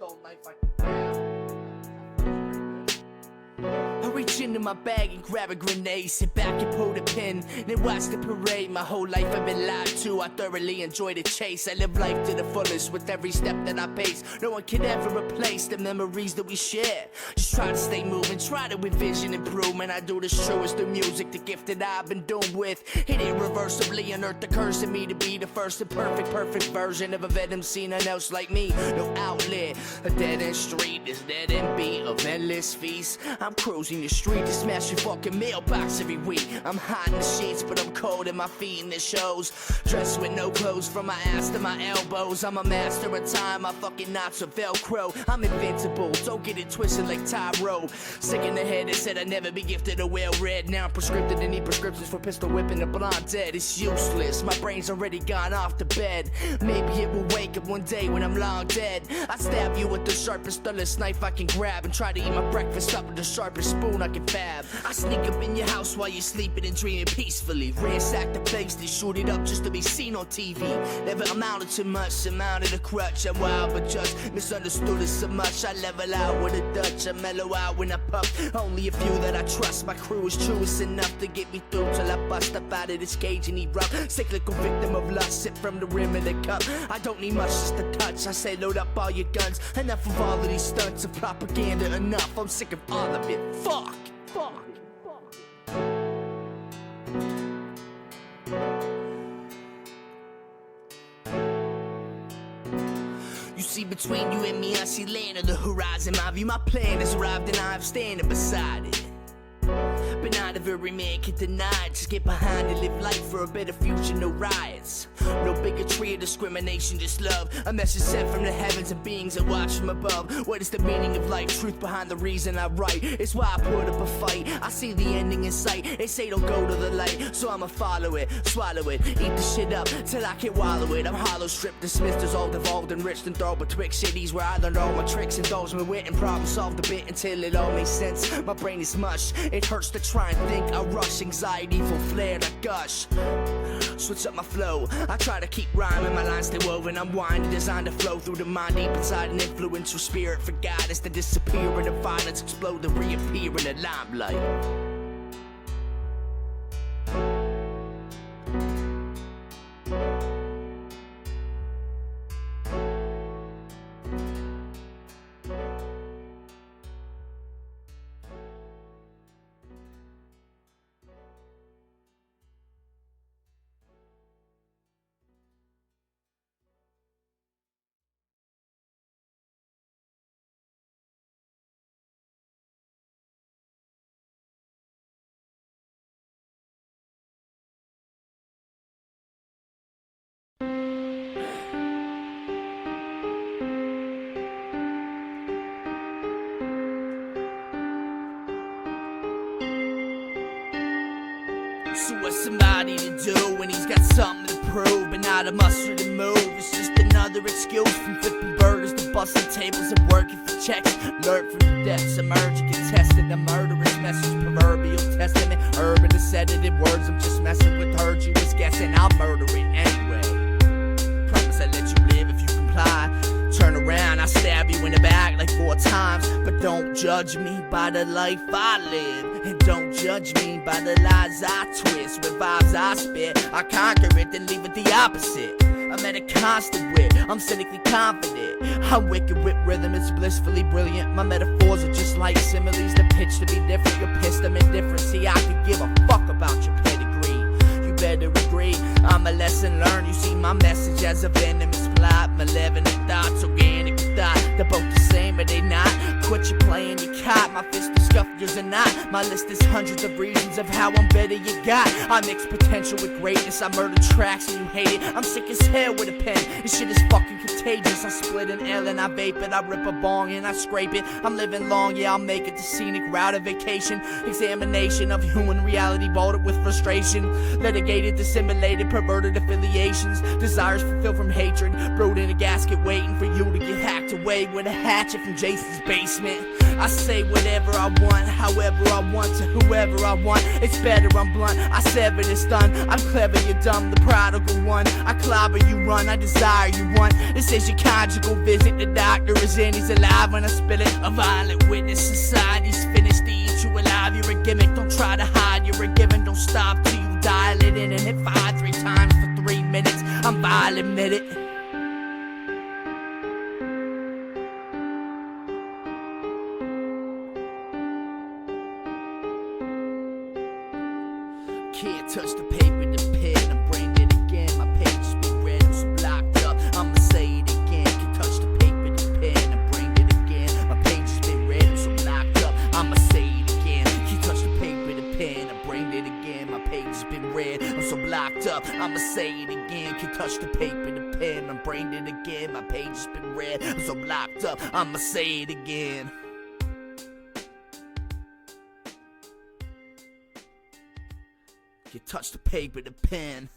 whole life I can grab. I reach into my bag and grab a grenade, sit back and pull the pin, then watch the parade. My whole life I've been lied to, I thoroughly enjoy the chase. I live life to the fullest with every step that I pace. No one can ever replace the memories that we share. Just try to stay moving, try to envision improvement. I do this true, it's the music, the gift that I've been doomed with. Hit it irreversibly, unearth the curse in me to be the first and perfect version of a vet MC, none else like me. No outlet, a dead end street, this dead end beat of endless feast. I'm cruising the street to smash your fucking mailbox every week. I'm hot in the sheets, but I'm cold in my feet and it shows. Dressed with no clothes from my ass to my elbows. I'm a master of time, my fucking knots are Velcro. I'm invincible, don't get it twisted like Tyro. Sick in the head, they said I'd never be gifted or well-read. Now I'm prescripted and need prescriptions for pistol whipping a blonde dead. It's useless, my brain's already gone off to bed. Maybe it will wake up one day when I'm long dead. I stab you with the sharpest, dullest knife I can grab, and try to eat my breakfast up with the sharpest spoon I can fab. I sneak up in your house while you're sleeping and dreaming peacefully. Ransack the place, they shoot it up just to be seen on TV. Never amounted to much, amounted a crutch. I'm wild but just misunderstood it so much. I level out with a Dutch, I mellow out when I puff. Only a few that I trust, my crew is true, it's enough to get me through till I bust up out of this cage and erupt. Cyclical victim of lust, sip from the rim of the cup. I don't need much, just a touch. I say load up all your guns. Enough of all of these stunts of propaganda, enough. I'm sick of all of it. Fuck. You see, between you and me, I see land on the horizon. My view, my plan has arrived and I'm standing beside it. But not a very man can deny it. Just get behind it, live life for a better future, no riots. No bigotry or discrimination, just love. A message sent from the heavens and beings that watch from above. What is the meaning of life? Truth behind the reason I write. It's why I put up a fight. I see the ending in sight. They say don't go to the light, so I'ma follow it, swallow it, eat the shit up till I can wallow it. I'm hollow, stripped, dismissed, as all devolved, enriched and thrown betwixt cities where I learned all my tricks. Indulge my wit and problem solve the bit until it all makes sense. My brain is mush, it hurts to try and think. I rush, anxiety full flared, I gush. Switch up my flow, I try to keep rhyming, my lines stay woven. I'm winding, designed to flow through the mind deep inside an influential spirit for guidance to disappear in the violence, explode and reappear in the limelight. So what's somebody to do when he's got something to prove, but not a muscle to move? It's just another excuse, from flipping burgers to busting tables and working for checks. Learn from the depths, emerging, contesting the murderous message, proverbial testament, urban and sedative words. I'm just messing with, heard you was guessing, I'll murder it anyway. Promise I'll let you live if you comply. Turn around, I stab you in the back like 4 times. But don't judge me by the life I live, and don't judge me by the lies I twist. With vibes I spit, I conquer it, then leave it the opposite. I'm at a constant wit, I'm cynically confident. I'm wicked with rhythm, it's blissfully brilliant. My metaphors are just like similes, the pitch to be different. You're pissed, I'm indifferent. See, I could give a fuck about your pedigree. You better agree, I'm a lesson learned. You see my message as a venomous plot. Malevolent thoughts, organic thought. They're both the same, but they not. Quit you playing your cot, my fist is scuffed, yours are not. My list is hundreds of reasons of how I'm better you got. I mix potential with greatness, I murder tracks and you hate it. I'm sick as hell with a pen, this shit is fucking contagious. I split an L and I vape it, I rip a bong and I scrape it. I'm living long, yeah, I'll make it the scenic route of vacation. Examination of human reality, bolted with frustration. Litigated, dissimulated, perverted affiliations. Desires fulfilled from hatred, brewed in a gasket, waiting for you to get hacked away with a hatchet from Jason's basement. I say whatever I want, however I want, to whoever I want. It's better I'm blunt, I sever it's done. I'm clever, you're dumb, the prodigal one. I clobber, you run, I desire, you want. This is your conjugal visit, the doctor is in, he's alive when I spill it. A violent witness, society's finished to eat you alive. You're a gimmick, don't try to hide, you're a given. Don't stop till you dial it in and hit fire 3 times for 3 minutes. I'm vile, admit it. Can't touch the paper, the pen, I'm bringing it again. My pages been read, I'm so blocked up, I'ma say it again. Can't touch the paper, the pen, I'm bringing it again. My pages been read, I'm so blocked up, I'ma say it again. Can't touch the paper, the pen, I'm bringing it again. My pages been read, I'm so blocked up, I'ma say it again. Can't touch the paper, the pen, I'm bringing it again. My pages been read, I'm so blocked up, I'ma say it again. You touch the paper, the pen.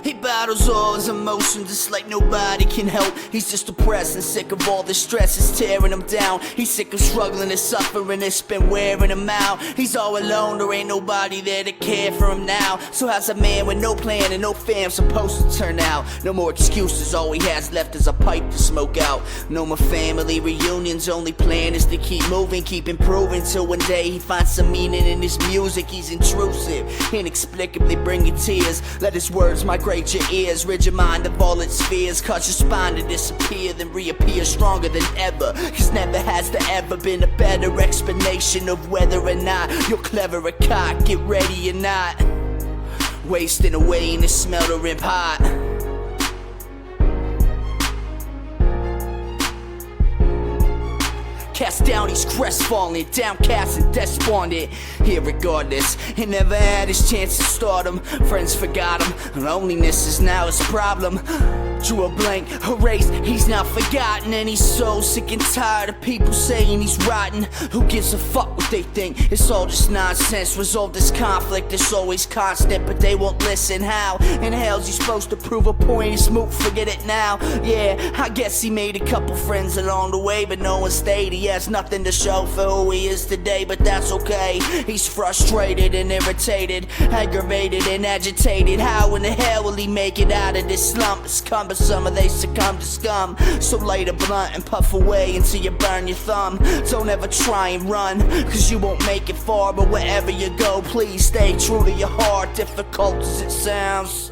He battles all his emotions just like nobody can help. He's just depressed and sick of all the stress, it's tearing him down. He's sick of struggling and suffering, it's been wearing him out. He's all alone, there ain't nobody there to care for him now. So how's a man with no plan and no fam supposed to turn out? No more excuses, all he has left is a pipe to smoke out. No more family reunions, only plan is to keep moving, keep improving, till one day he finds some meaning in his music. He's intrusive, inexplicably bringing tears. Let his words migrate your ears, rid your mind of all its fears. Cause your spine to disappear, then reappear stronger than ever. Cause never has there ever been a better explanation of whether or not you're clever or cock. Get ready or not, wasting away in this smeldering pot. Cast down, he's crestfallen, downcast and despondent. Here regardless, he never had his chance to start him. Friends forgot him, loneliness is now his problem. Drew a blank, erased, he's now forgotten. And he's so sick and tired of people saying he's rotten. Who gives a fuck what they think? It's all just nonsense. Resolve this conflict, it's always constant, but they won't listen. How in hell's he supposed to prove a point? He's smooth, forget it now. Yeah, I guess he made a couple friends along the way, but no one stayed. He has nothing to show for who he is today, but that's okay. He's frustrated and irritated, aggravated and agitated. How in the hell will he make it out of this slump? It's cumbersome, or they succumb to scum. So light a blunt and puff away until you burn your thumb. Don't ever try and run, cause you won't make it far. But wherever you go, please stay true to your heart, difficult as it sounds.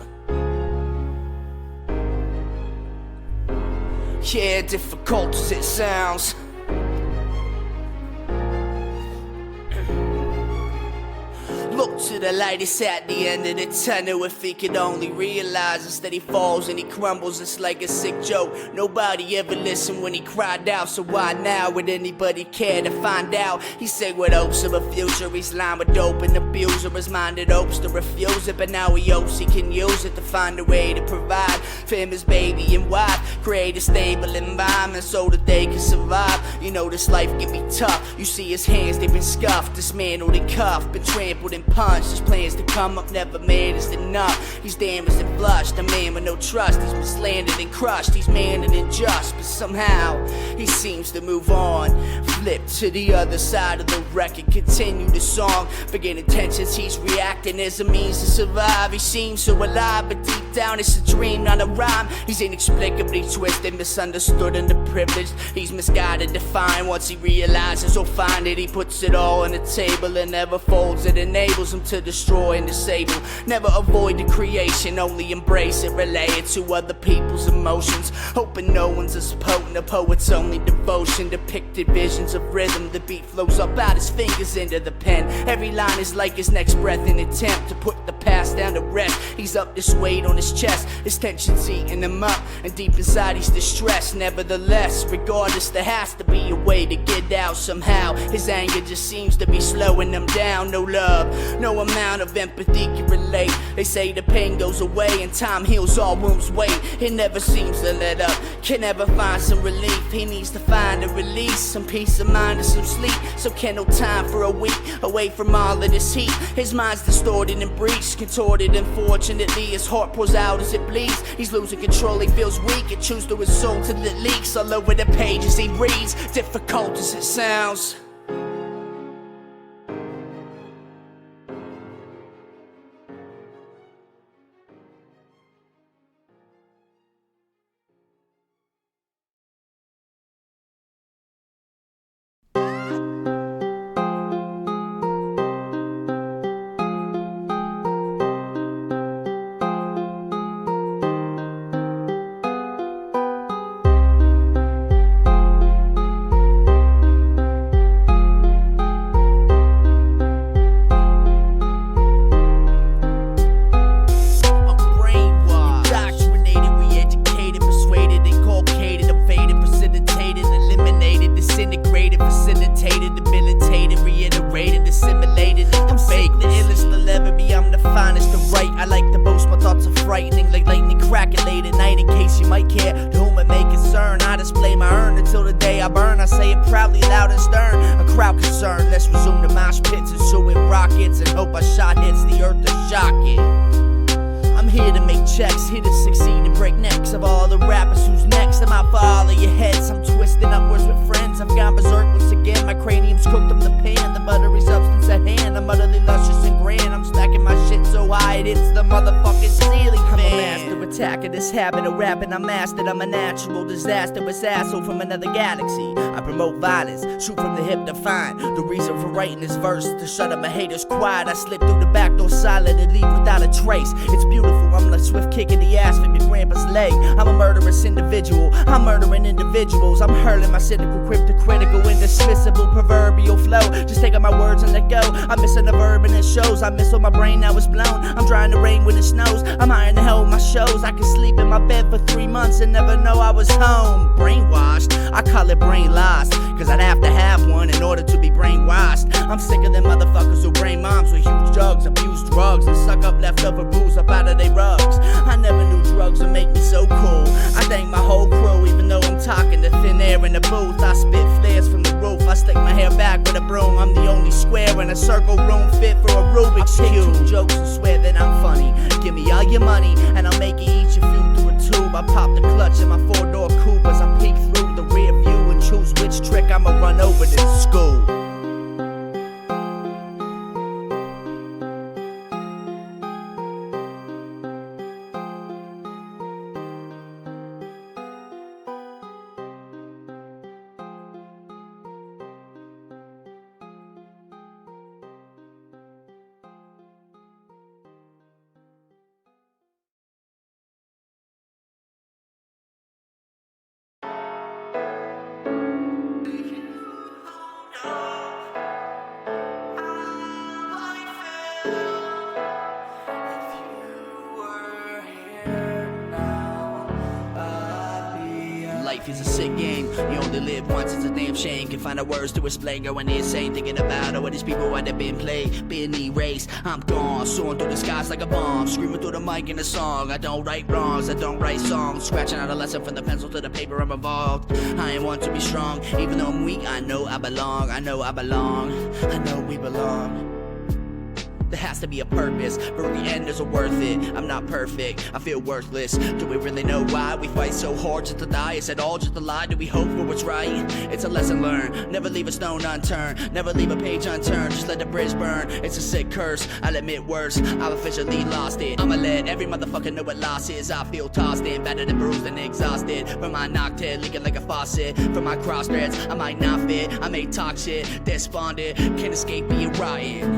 Yeah, difficult as it sounds. Look to the light, it's at the end of the tunnel. If he could only realize, instead he falls and he crumbles. It's like a sick joke, nobody ever listened when he cried out. So why now would anybody care to find out? He said with hopes of a future, he's lined with dope and abuser. His mind it hopes to refuse it, but now he hopes he can use it to find a way to provide for him, his baby and wife. Create a stable environment so that they can survive. You know this life can be tough. You see his hands, they've been scuffed, dismantled and cuffed, been trampled and punched. His plans to come up never managed enough. He's damaged and flushed, a man with no trust. He's been slandered and crushed, he's man and unjust. But somehow, he seems to move on. Flip to the other side of the record, continue the song. Forget intentions, he's reacting as a means to survive. He seems so alive, but deep down it's a dream, not a rhyme. He's inexplicably twisted, misunderstood and privileged. He's misguided, defined. Once he realizes he'll find it, he puts it all on the table and never folds it. Enables him to destroy and disable. Never avoid the creation, only embrace it. Relay it to other people's emotions, hoping no one's as potent. A poet's only devotion, depicted visions of rhythm. The beat flows up out his fingers into the pen. Every line is like his next breath, an attempt to put the past down to rest. He's ease up this weight on his chest. His tension's eating him up, and deep inside he's distressed. Nevertheless, regardless, there has to be a way to get out somehow. His anger just seems to be slowing him down. No love, no amount of empathy can relate. They say the pain goes away and time heals all wounds. Wait, it never seems to let up, can never find some relief. He needs to find a release, some peace of mind and some sleep. So can no time for a week away from all of this heat. His mind's distorted and breached, contorted. Unfortunately, his heart pours out as it bleeds. He's losing control, he feels weak. It chews through his soul till it leaks all over the pages he reads. Difficult as it sounds. Here to succeed and break necks of all the rappers who's next. I'm out for all of your heads, I'm twisting upwards with friends. I've gone berserk once again, my cranium's cooked up the pan. The buttery substance at hand, I'm utterly luscious and grand. I'm stacking my shit so high it hits the motherfucking ceiling fan. I'm a master attacker, this habit of rapping I mastered. I'm a natural disastrous asshole from another galaxy. I promote violence, shoot from the hip to find the reason for writing this verse, to shut up my haters quiet. I slip through the back door silent and leave without a trace. It's beautiful, I'm like swift kicking the ass from your grandpa's leg. I'm a murderous individual, I'm murdering individuals. I'm hurling my cynical, cryptocritical, indismissible, proverbial flow. Just taking my words and let go. I'm missing the verb and it shows. I miss all my brain, now it's blown. I'm drying the rain when it snows. I'm high in the hell with my shows. I can sleep in my bed for 3 months and never know I was home. Brainwashed, I call it brain lost, cause I'd have to have one in order to be brainwashed. I'm sick of them motherfuckers who brain moms with huge jugs, abuse drugs, and suck up leftover booze up out of their rugs. I never knew drugs would make me so cool. I thank my whole crew, even though I'm talking to thin air in the booth. I spit flares from the roof, I slick my hair back with a broom. I'm the only square in a circle room fit for a Rubik's Cube. I 2 jokes and swear that I'm funny. Give me all your money and I'll make you eat your food through a tube. I pop the clutch in my 4-door coupe as I peek through the rear view and choose which trick I'ma run over this school. Life is a sick game, you only live once, it's a damn shame. Can find the words to explain, going insane, thinking about all these people that have been played, been erased. I'm gone, soaring through the skies like a bomb, screaming through the mic in a song. I don't write wrongs, I don't write songs, scratching out a lesson from the pencil to the paper. I'm evolved, I ain't want to be strong, even though I'm weak. I know I belong, I know I belong, I know we belong. There has to be a purpose, but in the end is it worth it? I'm not perfect, I feel worthless. Do we really know why we fight so hard just to die? Is it all just a lie? Do we hope for what's right? It's a lesson learned, never leave a stone unturned, never leave a page unturned, just let the bridge burn. It's a sick curse, I'll admit worse, I've officially lost it. I'ma let every motherfucker know what loss is. I feel tossed in, battered and bruised and exhausted, from my knocked head leaking like a faucet, from my cross threads I might not fit, I may talk shit, despondent, can't escape being riot.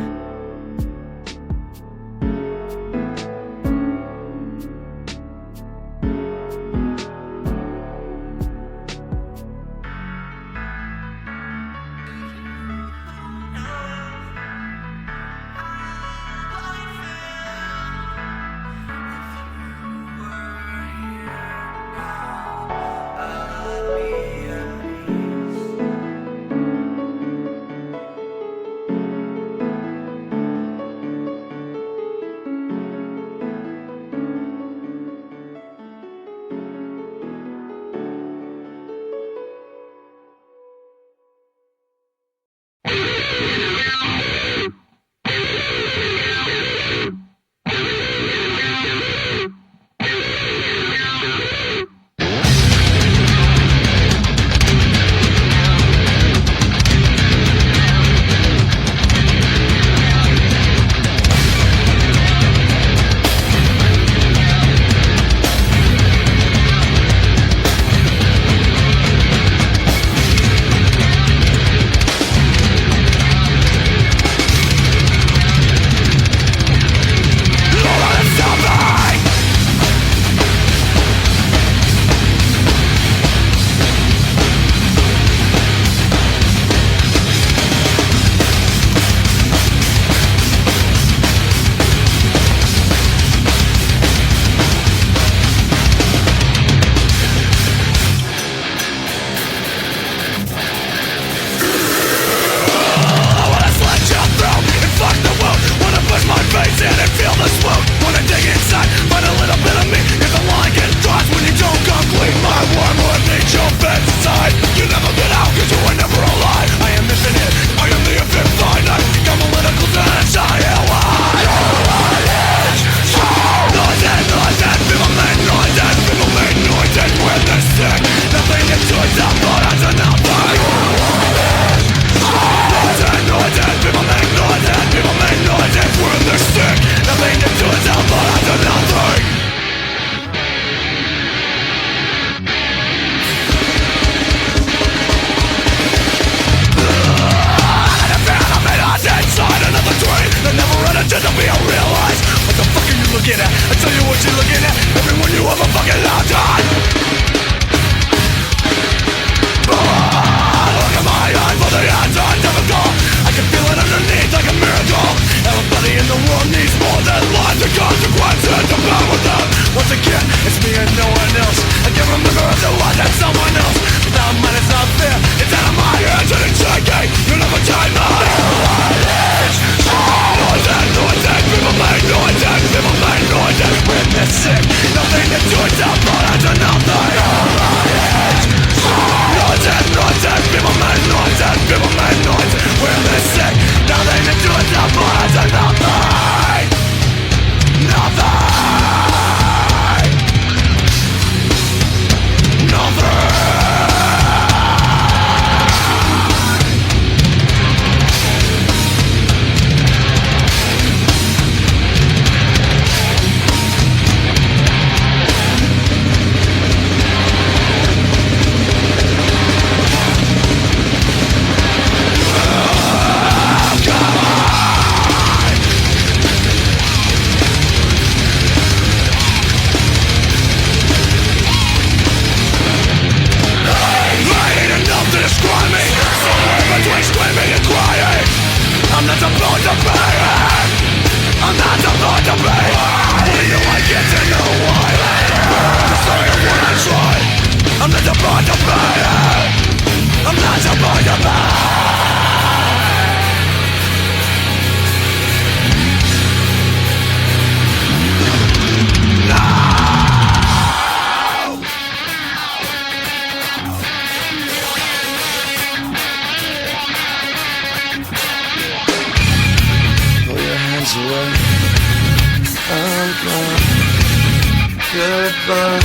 but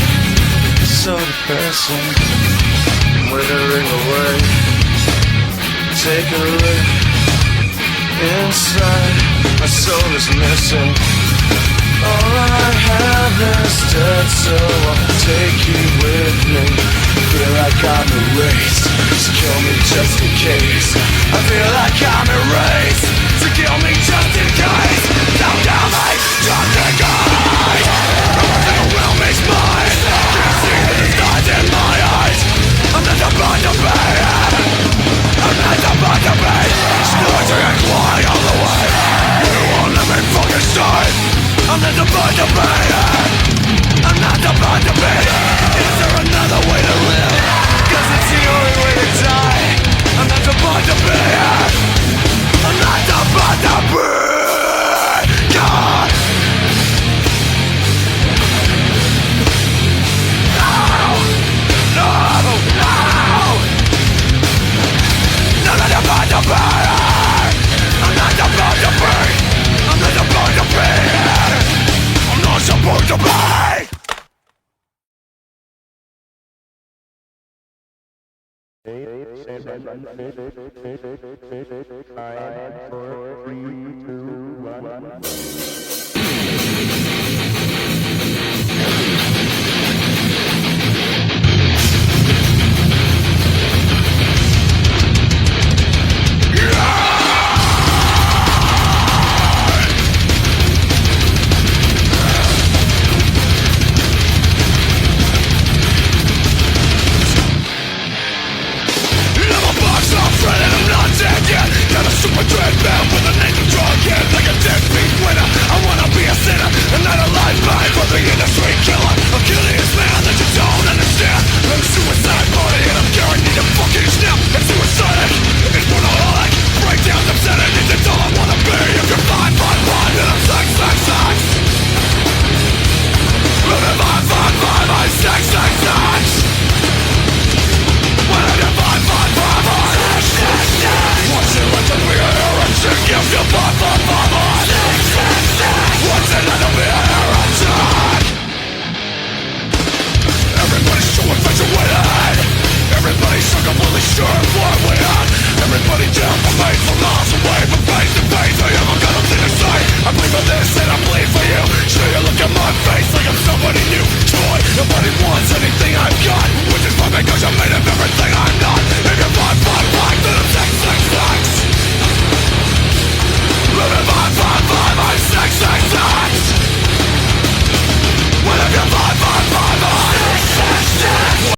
it's so depressing. Withering away, take a look inside. My soul is missing. All I have is dead, so I'll take you with me. Feel like I'm erased, so kill me just in case. I feel like I'm erased, so kill me just in case. Don't kill me just in case. Everything around me's mine. Can't see the stars in my eyes. I'm not about to pay. I'm not about to pay. Snorting and crying all the way. You won't let me fucking stay. I'm not about to pay. I'm not about to pay. Is there another way to live? Cause it's the only way to die. I'm not about to pay. I'm not about to pay. God. No, no, no. I'm not about to pay. I'm not about to pay. I'm not about to pay. I'm not supposed to pay. Five, 4, 3, 2, 1.